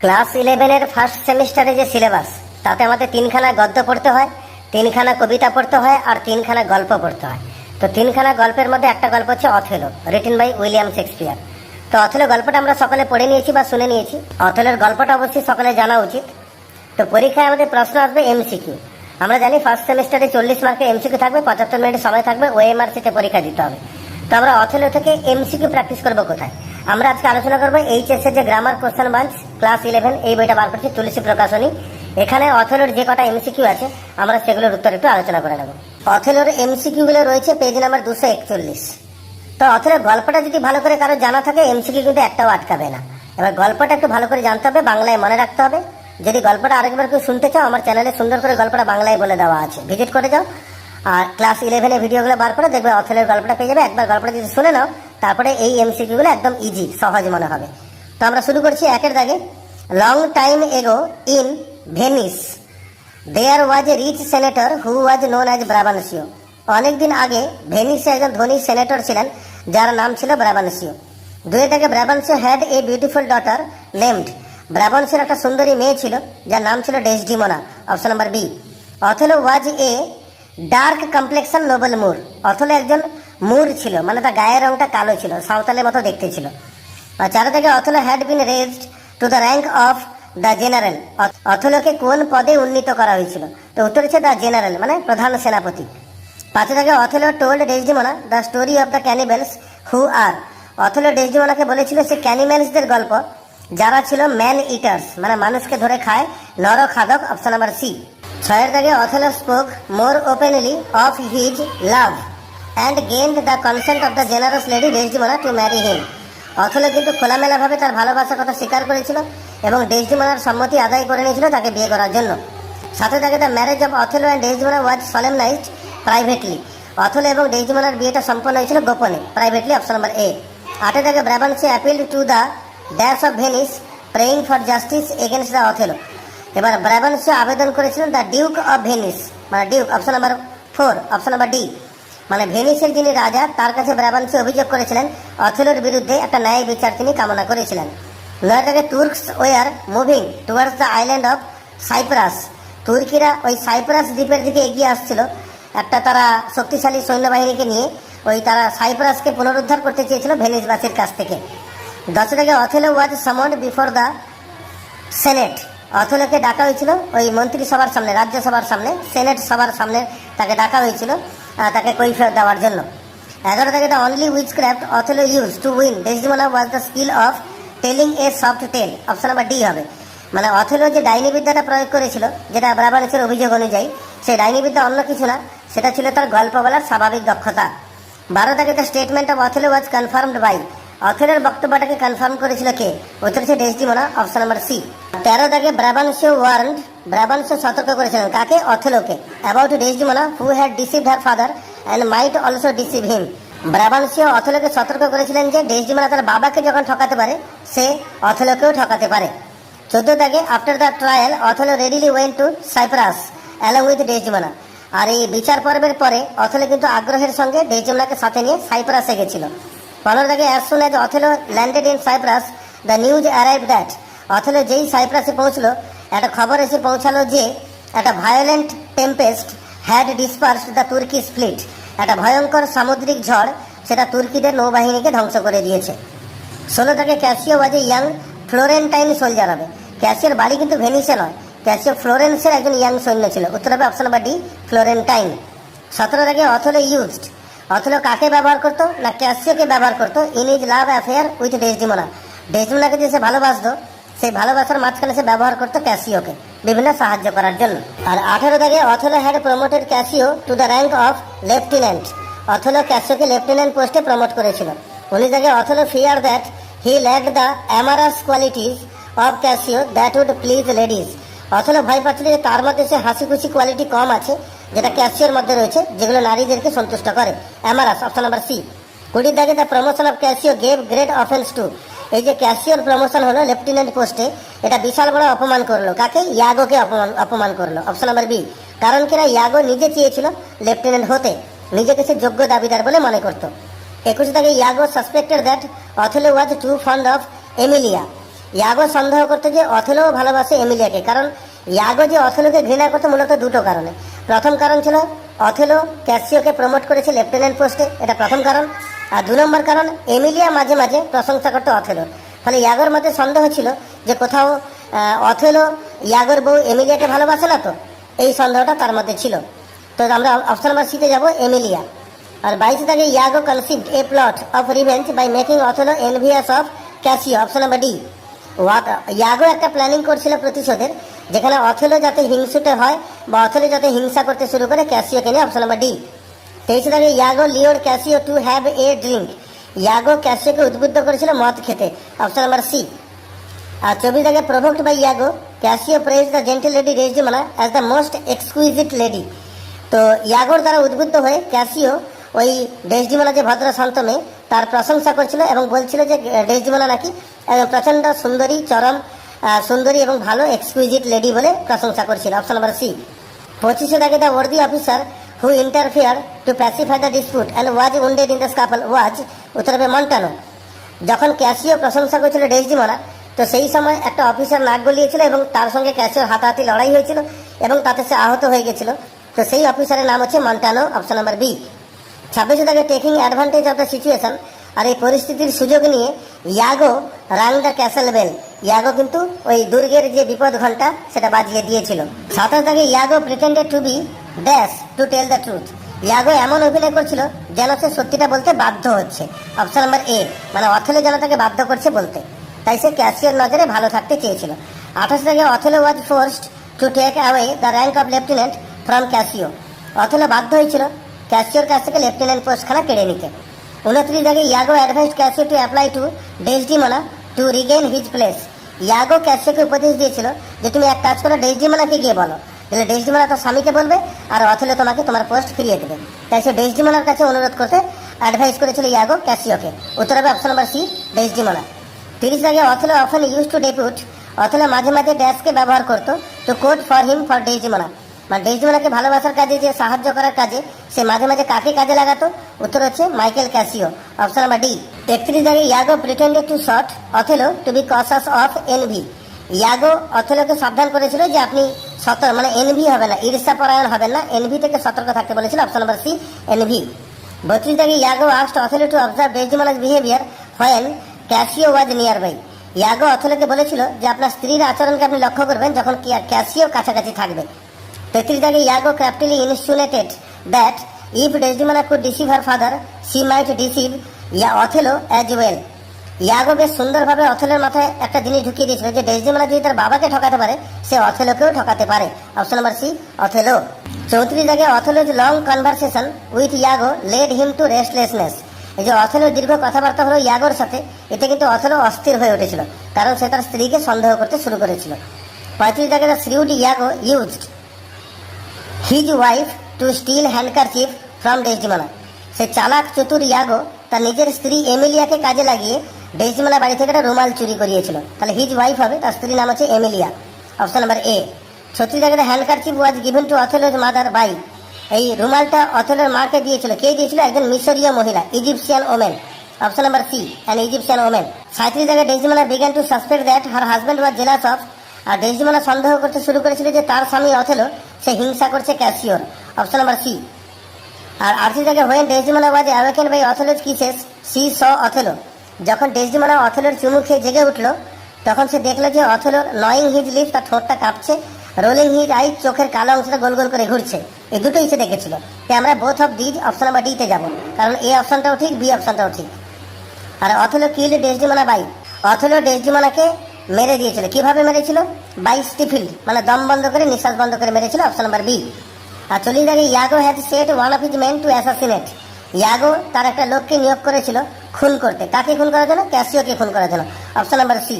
Class 11-এর first সেমিস্টারে যে syllabus, তাতে আমাদের 3খানা গদ্য পড়তে হয়, 3খানা কবিতা পড়তে হয়, আর 3খানা গল্প পড়তে হয়। তো 3খানা গল্পের মধ্যে একটা গল্প হচ্ছে Othello, written by William Shakespeare. তো অথেলো গল্পটা আমরা সকলে পড়ে নিয়েছি বা শুনে নিয়েছি। অথেলোর গল্পটা অবশ্যই সকলে জানা উচিত। তো পরীক্ষায় আমাদের প্রশ্ন আসবে এমসিকিউ। আমরা জানি ফার্স্ট সেমিস্টারে 40 মার্কের এমসিকিউ থাকবে, 75 মিনিট সময় থাকবে, ওএমআর সিটে পরীক্ষা দিতে হবে। তো আমরা অথেলো থেকে এমসিকিউ প্র্যাকটিস করবো কোথায়? আমরা আজকে আলোচনা করবো এইচএস এর যে গ্রামার কোশ্চেন বাঞ্চ ক্লাস 11, এই বইটা বার করছি তুলসী প্রকাশনী। এখানে অথেলোর যে কটা এমসিকিউ আছে আমরা সেগুলোর উত্তর একটু আলোচনা করে নেব। অথেলোর এমসিকিউ গুলো রয়েছে পেজ নাম্বার 241। তো অথেলোর গল্পটা যদি ভালো করে কারো জানা থাকে, এমসিকিউ কিন্তু একটাও আটকাবে না। এবার গল্পটা একটু ভালো করে জানতে হবে, বাংলায় মনে রাখতে হবে। যদি গল্পটা আরেকবার কেউ শুনতে চাও, আমার চ্যানেলে সুন্দর করে গল্পটা বাংলায় বলে দেওয়া আছে, ভিজিট করে যাও। আর ক্লাস 11-এর ভিডিওগুলো বার করে দেখবে অথেলোর গল্পটা পেয়ে যাবে। একবার গল্পটা যদি শুনে নাও, তারপরে এই এমসিকিউ গুলো একদম ইজি, সহজ মনে হবে। তো আমরা শুরু করছি একের দাগে। Long time ago in Venice there was a rich senator who was known as Brabantio. অনেকদিন আগে ভেনিসে একজন ধনী সেনেটর ছিলেন যার নাম ছিল ব্রাবানসিও। দুই থেকে Brabantio had a beautiful daughter named. ব্রাবানসিওর একটা সুন্দরী মেয়ে ছিল যার নাম ছিল Desdemona, option number B. Othello was a dark complexion noble Moor. Othello একজন মুর ছিল, মানে তার গায়ের রংটা কালো ছিল, সাঁওতালের মতো দেখতে ছিল। আর চার থেকে Othello had been raised to the rank of the general. অথেলোকে কোন পদে উন্নীত করা হয়েছিল? তো উত্তর হচ্ছে দ্য জেনারেল, মানে প্রধান সেনাপতি। পাঁচ থেকে Othello told Desdemona the story of the cannibals who are. Othello ডেসডিমোনাকে বলেছিল সে ক্যানিমেলসদের গল্প যারা ছিল ম্যান ইটার্স, মানে মানুষকে ধরে খায়, নরখাদক, অপশন নাম্বার সি। ছয়ের দাগে Othello spoke more openly of his love and gained the consent of the generous lady Desdemona to marry him. Othello কিন্তু খোলামেলাভাবে তার ভালোবাসার কথা স্বীকার করেছিল এবং ডেসডিমোনার সম্মতি আদায় করে নিয়েছিল তাকে বিয়ে করার জন্য। সাথে থাকে the marriage of Othello and Desdemona was solemnized privately. Othello এবং ডেসডিমোনার বিয়েটা সম্পন্ন হয়েছিল গোপনে, প্রাইভেটলি, অপশন নাম্বার এ। আটে থাকে Brabantio appealed to the dash of Venice praying for justice against the Othello. এবার ব্রাবানসিও আবেদন করেছিলেন দ্য ডিউক অফ ভেনিস, মানে duke, option number 4, option number D. মানে ভেনিসের যিনি রাজা, তার কাছে ব্রাবানসিও অভিযোগ করেছিলেন অথেলোর বিরুদ্ধে একটা ন্যায় বিচার তিনি কামনা করেছিলেন। নয়টাকে Turks were moving towards the island of Cyprus. তুর্কিরা ওই সাইপ্রাস দ্বীপের দিকে এগিয়ে আসছিল একটা তারা শক্তিশালী সৈন্যবাহিনীকে নিয়ে। তারা সাইপ্রাসকে পুনরুদ্ধার করতে চেয়েছিল ভেনিসবাসীর কাছ থেকে। 10 থেকে Othello was summoned before the senate. অথেলোকে ডাকা হয়েছিল ওই মন্ত্রিসভার সামনে, রাজ্যসভার সামনে, সেনেট সভার সামনে তাকে ডাকা হয়েছিল তাকে কৈফিয়ত দেওয়ার জন্য। 11 থেকে the only witchcraft Othello use to win Desdemona was the skill of telling a soft tale, option number D হবে। মানে অথেলো যে ডাইনি বিদ্যাটা প্রয়োগ করেছিল, যেটা ব্রাবানসিওর অভিযোগ অনুযায়ী, সেই ডাইনি বিদ্যা অন্য কিছু না, সেটা ছিল তার গল্প বলার স্বাভাবিক দক্ষতা। 12 থেকে the statement of Othello was confirmed by. অথেলোর বক্তব্যটাকে কনফার্ম করেছিল কে? উত্তর হচ্ছে ডেসডিমোনা, অপশন নাম্বার সি। 13 থেকে ব্রাবানসিও ওয়ার্নড। ব্রাবানসিও সতর্ক করেছিলেন কাকে? অথেলোকে। About Desdemona who had deceived her father and might also deceive him. Brabantio অথেলোকে সতর্ক করেছিলেন যে ডেসডিমোনা তার বাবাকে যখন ঠকাতে পারে, সে অথেলোকেও ঠকাতে পারে। 14 থেকে after the trial Othello readily went to Cyprus along with Desdemona. আর এই বিচার পর্বের পরে অথেলো কিন্তু আগ্রহের সঙ্গে ডেসডিমোনাকে সাথে নিয়ে সাইপ্রাসে গেছিল। 15 থেকে as soon as Othello landed in Cyprus the news arrive that. Othello যেই সাইপ্রাসে পৌঁছলো, একটা খবর এসে পৌঁছালো যে একটা violent tempest had dispersed the Turkish fleet. একটা ভয়ঙ্কর সামুদ্রিক ঝড় সেটা তুর্কিদের নৌবাহিনীকে ধ্বংস করে দিয়েছে। 16 থেকে Casio was a young Florentine soldier হবে। ক্যাসিওর বাড়ি কিন্তু ভেনিসে নয়, ক্যাসিও ফ্লোরেন্সের একজন ইয়াং সৈন্য ছিল। উত্তর হবে অপশন নাম্বার ডি, ফ্লোরেন্টাইন। 17 থেকে অথেলো ইউজড। অথেলো কাকে ব্যবহার করতো? না, ক্যাসিওকে ব্যবহার করতো in his love affair with Desdemona. ডেসডিমোনাকে যে সে ভালোবাসতো, সেই ভালোবাসার মাঝখানে সে ব্যবহার করতো ক্যাসিওকে বিভিন্ন সাহায্য করার জন্য। আর 18 থেকে Othello had promoted Cassio to the rank of lieutenant. Othello ক্যাসিওকে লেফটেন্যান্ট পোস্টে প্রমোট করেছিল। 19 থেকে Othello fear that he lacked the amorous qualities of Cassio that would please ladies. Othello ভয় পাচ্ছিল যে তার মধ্যে সে হাসি খুশি কোয়ালিটি কম আছে, যেটা ক্যাসিওর মধ্যে রয়েছে, যেগুলো নারীদেরকে সন্তুষ্ট করে, অ্যামারাস, অপশন নাম্বার সি। 20 থেকে the promotion of Cassio gave great offence to. এই যে ক্যাসিওর প্রমোশন হলো লেফটেন্যান্ট পোস্টে, এটা বিশাল বড় অপমান করলো কাকে? ইয়াগোকে অপমান করলো, অপশন নাম্বার বি। কারণ কিনা ইয়াগো নিজে চেয়েছিল লেফটেন্যান্ট হতে, নিজেকে সে যোগ্য দাবিদার বলে মনে করত। 21 থেকে Iago suspected that Othello was too fond of Emilia. Iago সন্দেহ করতে যে অথেলো ভালোবাসে এমিলিয়াকে, কারণ ইয়াগো যে অথেলোকে ঘৃণা করতে মূলত দুটো কারণে। প্রথম কারণ ছিল অথেলো ক্যাসিওকে প্রমোট করেছে লেফটেন্যান্ট পোস্টে, এটা প্রথম কারণ। আর 2 নম্বর কারণ, এমিলিয়া মাঝে মাঝে প্রশংসা করতো অথেলোর। ফলে ইয়াগোর মধ্যে সন্দেহ ছিল যে কোথাও অথেলো ইয়াগোর বউ এমিলিয়াকে ভালোবাসে না তো, এই সন্দেহটা তার মধ্যে ছিল। তো আমরা অপশন নাম্বার সিতে যাব, এমিলিয়া। আর 22 থেকে Iago conceived a plot of revenge by making Othello envious of Cassio, option number D. Iago একটা প্ল্যানিং করছিল প্রতিশোধের, যেখানে অথেলো যাতে হিংসুটে হয় বা অথেলো যাতে হিংসা করতে শুরু করে ক্যাসিওকে নিয়ে, অপশন নাম্বার ডি। 23 থেকে Iago lured Cassio to have a drink, Iago ক্যাসিওকে উদ্বুদ্ধ করেছিল মদ খেতে, অপশন নাম্বার সি। আর 24 থেকে provoked by Iago Cassio praised the gentle lady Desdemona as the most exquisite lady. তো ইয়াগোর দ্বারা উদ্বুদ্ধ হয়ে ক্যাসিও ওই ডেসডিমোনা যে ভদ্র শান্ত মেয়ে তার প্রশংসা করছিল এবং বলছিল যে ডেসডিমোনা নাকি প্রচণ্ড সুন্দরী, চরম সুন্দরী এবং ভালো এক্সকুইজিট লেডি বলে প্রশংসা করছিল, অপশন নাম্বার সি। 25 থেকে the worthy officer who interfere to pacify the dispute and was wounded in the scuffle was, উত্তর হবে মন্টানো। যখন ক্যাসিও প্রশংসা করেছিল ডেসডিমোনা, তো সেই সময় একটা অফিসার নাক গলিয়েছিল এবং তার সঙ্গে ক্যাসিওর হাতাহাতি লড়াই হয়েছিল এবং তাতে সে আহত হয়ে গেছিল। তো সেই অফিসারের নাম হচ্ছে মন্টানো, অপশন নাম্বার বি। 26 থেকে taking advantage of the situation, আর এই পরিস্থিতির সুযোগ নিয়ে Iago rang the castle bell, Iago কিন্তু ওই দুর্গের যে বিপদ ঘন্টা সেটা বাজিয়ে দিয়েছিল। 27 থেকে Iago pretended to be dash to tell the truth, Iago এমন অভিনয় করছিল যেন সে সত্যিটা বলতে বাধ্য হচ্ছে, অপশন নাম্বার এ, মানে অথেলো যেন তাকে বাধ্য করছে বলতে, তাই সে ক্যাসিওর নজরে ভালো থাকতে চেয়েছিল। 28 থেকে Othello was forced to take away the rank of lieutenant from Cassio, Othello বাধ্য হয়েছিল ক্যাসিওর কাছ থেকে লেফটেন্যান্ট পোস্টখানা কেড়ে নিতে। 29 থেকে Iago advised Cassio to apply to Desdemona to regain his place, Iago ক্যাসিওকে উপদেশ দিয়েছিল যে তুমি এক কাজ করো, ডেসডিমোনাকে গিয়ে বলো, তাহলে ডেসডিমোনা তার স্বামীকে বলবে আর অথেলো তোমাকে তোমার পোস্ট ফিরিয়ে দেবে। তাই সে ডেসডিমোনার কাছে অনুরোধ করতে অ্যাডভাইস করেছিল ইয়াগো ক্যাসিওকে, উত্তর হবে অপশন নাম্বার সি, ডেসডিমোনা। 30 থেকে Othello often use to depute, Othello মাঝে মাঝে ড্যাশকে ব্যবহার করতো to court for him for Desdemona, মানে ডেসডিমোনাকে ভালোবাসার কাজে, যে সাহায্য করার কাজে সে মাঝে মাঝে কাকে কাজে লাগাতো, উত্তর হচ্ছে Michael Cassio, option number D. 31 থেকে Iago pretended to shot Othello to be cautious of envy, Iago অথেলোকে সাবধান করেছিল যে আপনি মানে এনভি হবে না, ঈর্ষা পরায়ণ হবেন না, এনভি থেকে সতর্ক থাকতে বলেছিল, অপশন নাম্বার সি, এনভি। 32 থেকে Iago asked Othello to observe Desdemona's behaviour when Cassio was nearby, Iago অথেলোকে বলেছিল যে আপনার স্ত্রীর আচরণকে আপনি লক্ষ্য করবেন যখন ক্যাসিও কাছাকাছি থাকবে। 33 থেকে Iago craftily insinuated that if Desdemona could deceive her father she might deceive Othello as well, Iago বেশ সুন্দরভাবে অথেলোর মাথায় একটা জিনিস ঢুকিয়ে দিয়েছিল যে ডেসডিমোনা যদি তার বাবাকে ঠকাতে পারে সে অথেলোকেও ঠকাতে পারে, অপশন নাম্বার সি, অথেলো। 34 থেকে Othello's long conversation with Iago led him to restlessness, এই যে অথেলোর দীর্ঘ কথাবার্তা হলো ইয়াগোর সাথে, এতে কিন্তু অথেলো অস্থির হয়ে উঠেছিল কারণ সে তার স্ত্রীকে সন্দেহ করতে শুরু করেছিল। 35 থেকে the shrewd Iago used his wife to steal handkerchief from Desdemona, সে চালাক চতুর ইয়াগো তার নিজের স্ত্রী এমিলিয়াকে কাজে লাগিয়ে ডেসডিমোনা বাড়ি থেকে একটা রুমাল চুরি করিয়েছিল, তাহলে হিজ ওয়াইফ হবে, তার স্ত্রীর নাম হচ্ছে এমিলিয়া, অপশন নাম্বার এ। 36 থেকে the handkerchief was given to Othello's mother by, এই রুমালটা অথেলোর মাকে দিয়েছিল, কে দিয়েছিল, একজন মিশরীয় মহিলা, Egyptian women, option number C, an Egyptian women. 37 থেকে Desdemona began to suspect that her husband was jealous of, আর ডেসডিমোনা সন্দেহ করতে শুরু করেছিল যে তার স্বামী অথেলো সে হিংসা করছে ক্যাসিওর, অপশন নাম্বার সি। আর 38 থেকে when Desdemona was awaken by Othello's kisses she saw Othello, যখন ডেসডিমোনা অথেলোর চুমু খেয়ে জেগে উঠলো তখন সে দেখলো যে অথেলোর নয়িং হিজ লিপ, তার ঠোঁটটা কাঁপছে, রোলিং হিজ আই, চোখের কালো অংশটা গোল গোল করে ঘুরছে, এই দুটোই সে দেখেছিল। তাই আমরা both of these, option number ডিতে যাবো, কারণ এ অপশনটাও ঠিক, বি অপশনটাও ঠিক। আর Othello killed Desdemona by, Othello ডেসডিমোনাকে মেরে দিয়েছিল, কিভাবে মেরেছিল, বাই স্টিফিল্ড, মানে দম বন্ধ করে, নিঃশ্বাস বন্ধ করে মেরেছিল, অপশন নাম্বার বি। আর 40 থেকে Iago had set one of his men to assassinate, Iago তার একটা লোককে নিয়োগ করেছিল খুন করতে, কাকে খুন করার জন্য, ক্যাসিওকে খুন করার জন্য, অপশন নাম্বার সি।